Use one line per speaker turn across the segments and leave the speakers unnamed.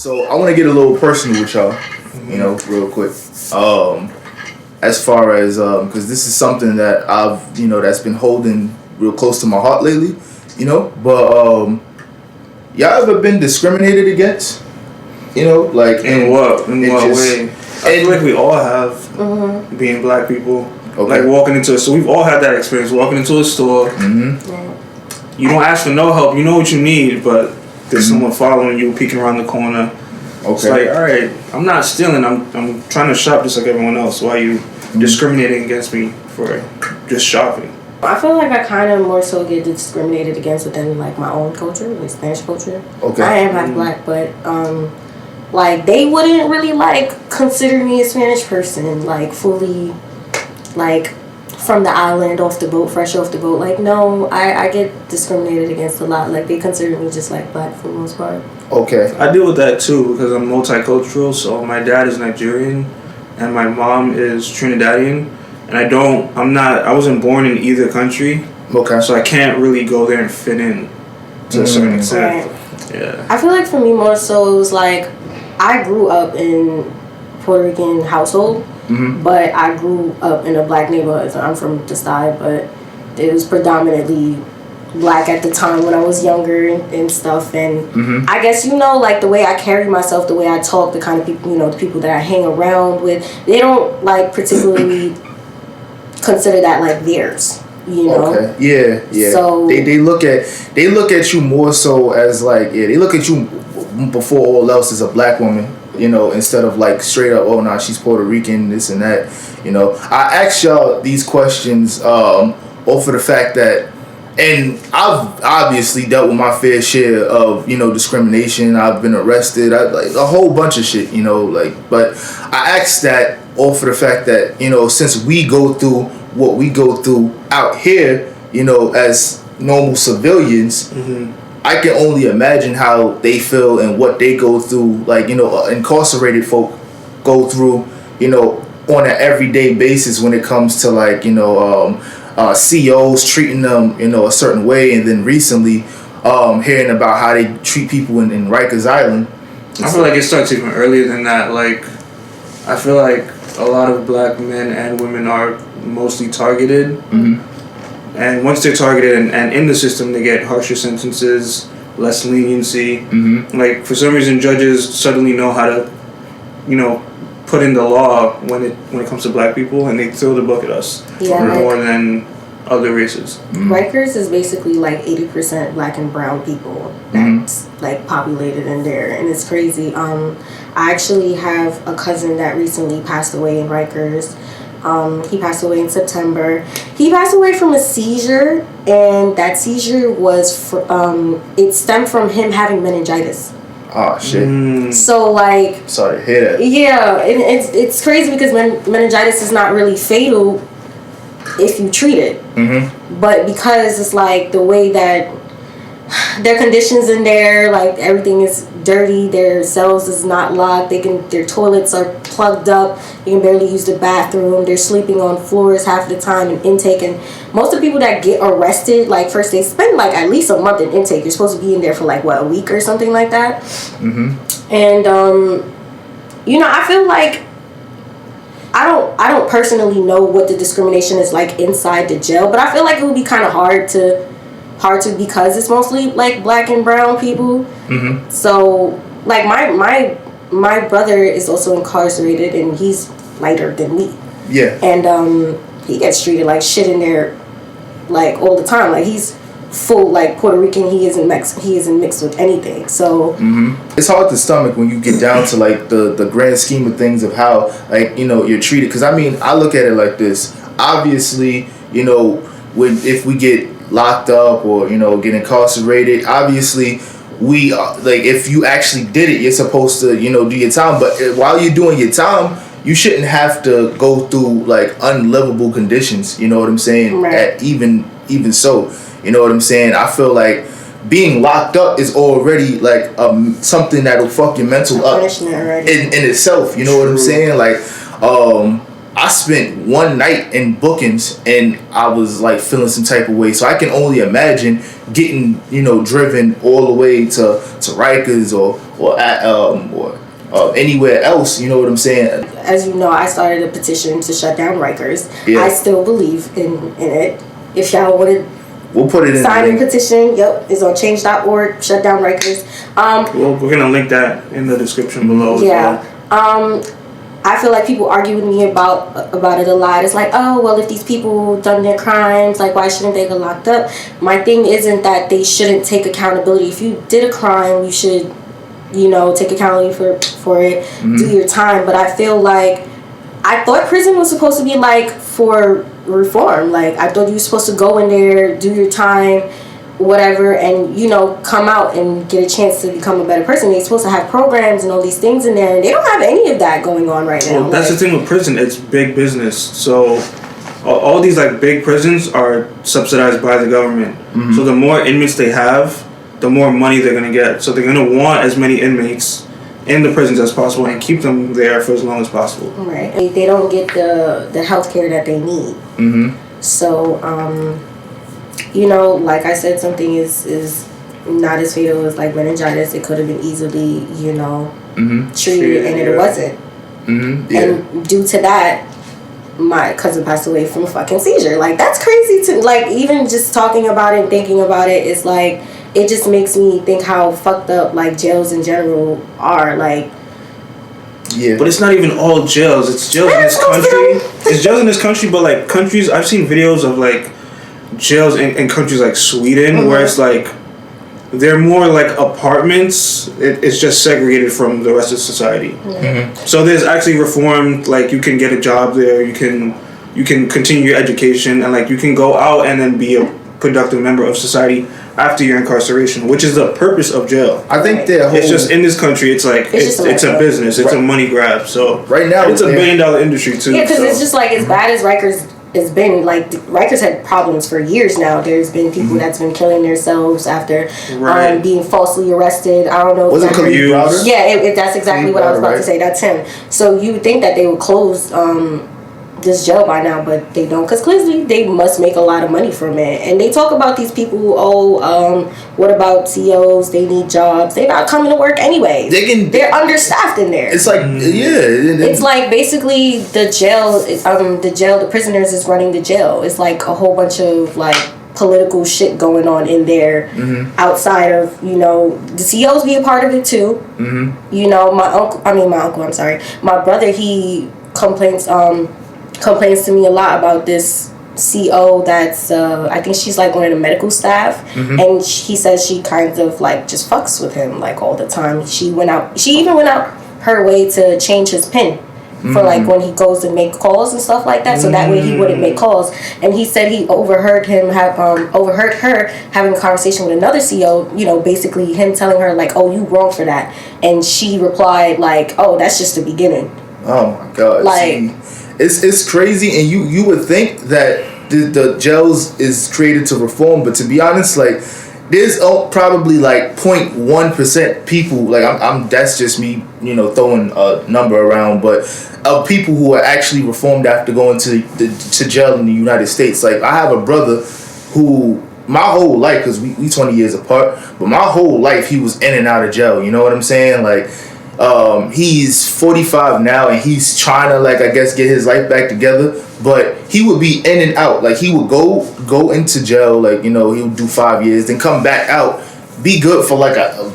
So I want to get a little personal with y'all, you know, real quick. As far as because this is something that I've, you know, that's been holding real close to my heart lately, you know. But y'all ever been discriminated against? You know, like
in what way? I feel like we all have, being black people. Okay. Like walking into so we've all had that experience. Walking into a store, you don't ask for no help. You know what you need, but there's someone following you, peeking around the corner. Okay. It's like, all right, I'm not stealing. I'm trying to shop just like everyone else. Why are you discriminating against me for just shopping?
I feel like I kind of more so get discriminated against within like my own culture, like Spanish culture. Okay. I am half black, but like they wouldn't really like consider me a Spanish person, like fully, like from the island, off the boat, fresh off the boat. Like no, I get discriminated against a lot. Like they consider me just like black for the most part.
Okay.
I deal with that too because I'm multicultural. So my dad is Nigerian, and my mom is Trinidadian, and I wasn't born in either country. Okay. So I can't really go there and fit in to a certain extent. Right. Yeah.
I feel like for me more so it was like I grew up in Puerto Rican household, but I grew up in a black neighborhood. So I'm from the side, but it was predominantly black at the time when I was younger and stuff. And I guess, you know, like the way I carry myself, the way I talk, the kind of people, you know, the people that I hang around with, they don't like particularly consider that like theirs. You know?
Okay. Yeah. So they look at you more so as like they look at you before all else as a black woman, you know, instead of like straight up, oh nah, she's Puerto Rican, this and that, you know. I asked y'all these questions off of the fact that, and I've obviously dealt with my fair share of, you know, discrimination. I've been arrested, like a whole bunch of shit, you know, like, but I asked that off of the fact that, you know, since we go through what we go through out here, you know, as normal civilians, I can only imagine how they feel and what they go through, like, you know, incarcerated folk go through, you know, on an everyday basis when it comes to, like, you know, COs treating them, you know, a certain way, and then recently hearing about how they treat people in Rikers Island.
I feel like it starts even earlier than that. Like, I feel like a lot of black men and women are mostly targeted. And once they're targeted and in the system, they get harsher sentences, less leniency. Like, for some reason, judges suddenly know how to, you know, put in the law when it comes to black people, and they throw the book at us more than other races.
Rikers is basically like 80% black and brown people that's like populated in there, and it's crazy. I actually have a cousin that recently passed away in Rikers. He passed away in September. He passed away from a seizure, and that seizure was it stemmed from him having meningitis.
Oh shit!
So like,
sorry to hear that.
Yeah, it's crazy because meningitis is not really fatal if you treat it. But because it's like the way that their conditions in there, like everything is dirty, their cells is not locked, their toilets are plugged up, you can barely use the bathroom, they're sleeping on floors half the time in intake. And most of the people that get arrested, like first they spend like at least a month in intake. You're supposed to be in there for like a week or something like that. And you know, I feel like I don't personally know what the discrimination is like inside the jail, but I feel like it would be kind of hard to because it's mostly like black and brown people. So like my brother is also incarcerated, and he's lighter than me. Yeah. And he gets treated like shit in there, like all the time. Like he's full like Puerto Rican. He isn't mixed with anything. So
it's hard to stomach when you get down to like the grand scheme of things of how, like, you know, you're treated. Because I mean, I look at it like this. Obviously, you know, if we get locked up or, you know, get incarcerated, obviously we like, if you actually did it, you're supposed to, you know, do your time. But while you're doing your time, you shouldn't have to go through like unlivable conditions, you know what I'm saying? Right. Even so, you know what I'm saying? I feel like being locked up is already like something that'll fuck your mental up in itself, you know what I'm saying? Like I I spent one night in bookings and I was like feeling some type of way. So I can only imagine getting, driven all the way to Rikers or anywhere else. You know what I'm saying?
As you know, I started a petition to shut down Rikers.
Yeah.
I still believe in it. If y'all want to,
we'll put it in.
Sign a petition. Yep, it's on change.org. Shut down Rikers.
Well, we're gonna link that in the description below.
Yeah. I feel like people argue with me about it a lot. It's like, oh, well, if these people done their crimes, like, why shouldn't they get locked up? My thing isn't that they shouldn't take accountability. If you did a crime, you should, take accountability for it, do your time. But I feel like, I thought prison was supposed to be, like, for reform. Like, I thought you were supposed to go in there, do your time, whatever, and come out and get a chance to become a better person. They're supposed to have programs and all these things in there, and they don't have any of that going on right now.
Well, that's the thing with prison. It's big business. So all these like big prisons are subsidized by the government. So the more inmates they have, the more money they're going to get. So they're going to want as many inmates in the prisons as possible and keep them there for as long as possible.
Right. They don't get the health care that they need. So like I said, something is not as fatal as like meningitis. It could have been easily, treated, and it wasn't. And due to that, my cousin passed away from a fucking seizure. Like, that's crazy to, like, even just talking about it and thinking about it, it's like, it just makes me think how fucked up, like, jails in general are. Like,
yeah.
But it's not even all jails. It's jails in this country. It's jails in this country, but like countries, I've seen videos of like jails in countries like Sweden, where it's like they're more like apartments. It's just segregated from the rest of society. So there's actually reform. Like, you can get a job there. You can continue your education, and like you can go out and then be a productive member of society after your incarceration, which is the purpose of jail.
I think
it's just in this country. It's like it's a business. It's a money grab. So
right now
it's $1 billion industry too.
Yeah, because it's just like as bad as Rikers has been. Like, Rikers had problems for years now. There's been people that's been killing themselves after being falsely arrested. I don't know.
Was it Khalid Browder?
Yeah, that's exactly what I was about to say. That's him. So you would think that they would close this jail by now, but they don't, because clearly they must make a lot of money from it. And they talk about these people who, what about CEOs? They need jobs. They're not coming to work anyway. They're understaffed in there.
It's like
it's like basically the prisoners is running the jail. It's like a whole bunch of like political shit going on in there outside of, the CEOs be a part of it too. My brother, he complains to me a lot about this CO that's I think she's like one of the medical staff, and he says she kind of like just fucks with him like all the time. She even went out her way to change his PIN for like when he goes to make calls and stuff like that, so that way he wouldn't make calls. And he said he overheard her having a conversation with another CO, basically him telling her like, oh, you wrong for that, and she replied like, oh, that's just the beginning.
Oh my God.
Like,
it's crazy, and you would think that the jails is created to reform, but to be honest, like, there's probably like 0.1% people, like I'm that's just me, throwing a number around, but of people who are actually reformed after going to jail in the United States. Like, I have a brother who my whole life, because we 20 years apart, but my whole life he was in and out of jail. You know what I'm saying? Like, he's 45 now, and he's trying to, like, I guess, get his life back together, but he would be in and out. Like, he would go into jail, like, he would do 5 years, then come back out, be good for like a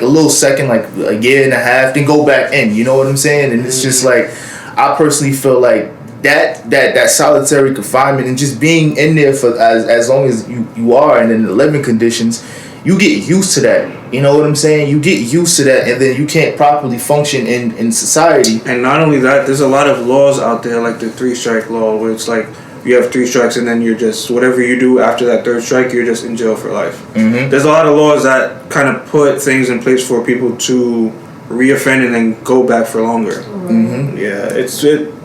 little second, like a year and a half, then go back in. You know what I'm saying? And it's just like, I personally feel like that solitary confinement and just being in there for as long as you are, and in the living conditions, you get used to that. You know what I'm saying? You get used to that, and then you can't properly function in society.
And not only that, there's a lot of laws out there, like the 3-strike law, where it's like you have 3 strikes and then you're just, whatever you do after that 3rd strike, you're just in jail for life. There's a lot of laws that kind of put things in place for people to reoffend and then go back for longer. Yeah,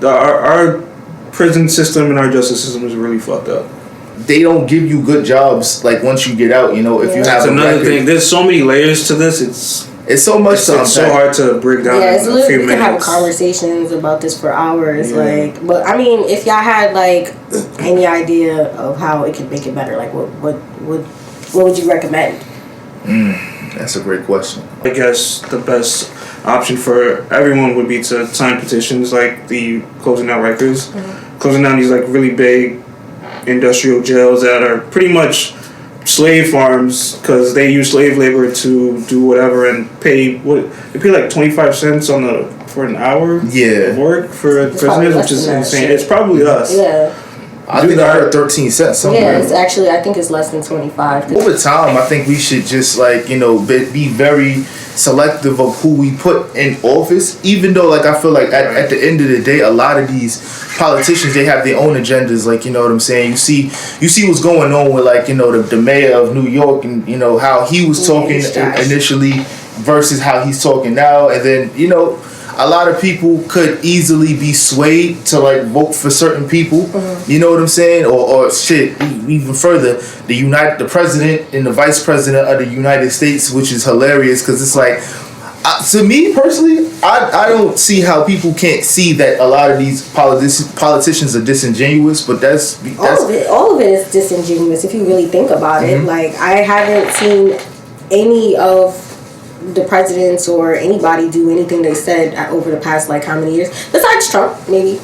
our prison system and our justice system is really fucked up.
They don't give you good jobs, like, once you get out, if you have
That's another
record.
thing. There's so many layers to this.
It's so much
It's so hard to break down in a few minutes.
We can have conversations about this for hours. But I mean, if y'all had like any idea of how it could make it better, like what would you recommend?
That's a great question.
I guess the best option for everyone would be to sign petitions like the Closing Down Rikers, closing down these like really big industrial jails that are pretty much slave farms because they use slave labor to do whatever and pay like 25 cents for an hour of work for prisoners, which is insane. It's probably us.
Yeah.
I think I heard 13 cents somewhere.
Yeah, it's actually, I think it's less than 25.
Over time, I think we should just like, be very selective of who we put in office, even though like I feel like at the end of the day, a lot of these politicians, they have their own agendas, like, you know what I'm saying? You see what's going on with like, the mayor of New York and, how he was talking initially versus how he's talking now. And then, a lot of people could easily be swayed to like vote for certain people. You know what I'm saying? Or shit, even further, the president and the vice president of the United States, which is hilarious because it's like, to me personally, I don't see how people can't see that a lot of these politicians are disingenuous, but that's
all of it is disingenuous if you really think about it. Like, I haven't seen any of the presidents or anybody do anything they said over the past like how many years, besides Trump. Maybe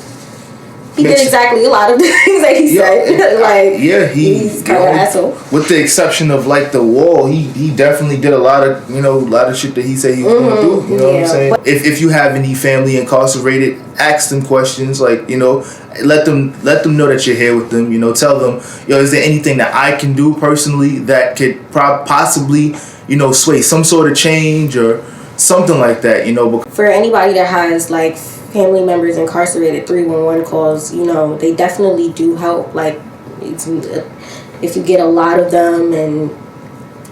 he did exactly a lot of the things that he said. He's kind of an asshole.
With the exception of like the wall, he definitely did a lot of shit that he said he was going to do. You know what I'm saying? If you have any family incarcerated, ask them questions. Like, let them know that you're here with them. Tell them, is there anything that I can do personally that could possibly sway some sort of change or something like that, For
anybody that has like family members incarcerated, 311 calls, they definitely do help. Like, if you get a lot of them and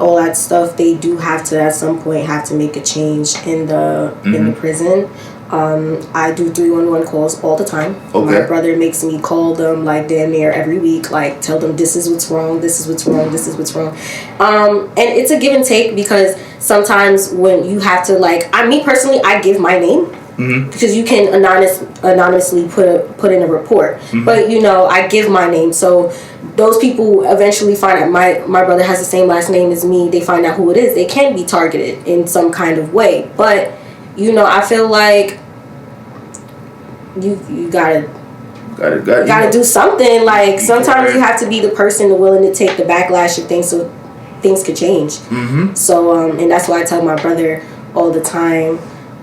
all that stuff, they do have to at some point make a change in the prison. I do 311 calls all the time. Okay. My brother makes me call them like damn near every week, like tell them this is what's wrong, this is what's wrong, this is what's wrong. And it's a give and take because sometimes when you have to me personally, I give my name because you can anonymously put in a report. But I give my name, so those people eventually find out my brother has the same last name as me. They find out who it is. They can be targeted in some kind of way, but I feel like you gotta do something. Like, sometimes you have to be the person willing to take the backlash of things so things could change. So and that's why I tell my brother all the time,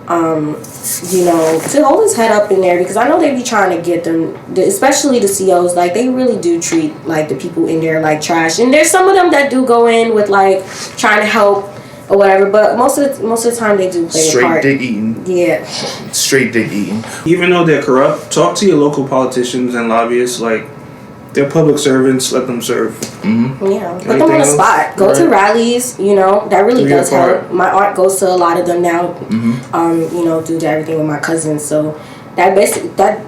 to hold his head up in there, because I know they be trying to get them, especially the COs, like they really do treat like the people in there like trash. And there's some of them that do go in with like trying to help or whatever, but most of the time they do play a part.
Straight dick eating.
Yeah.
Straight dick eating.
Even though they're corrupt, talk to your local politicians and lobbyists. Like, they're public servants. Let them serve.
Yeah. Put them on the spot. Go to rallies. That really does help. My aunt goes to a lot of them now. Do everything with my cousins. So that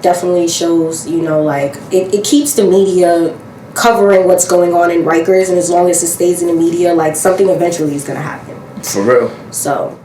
definitely shows. It keeps the media covering what's going on in Rikers, and as long as it stays in the media, like something eventually is gonna happen.
For real.
So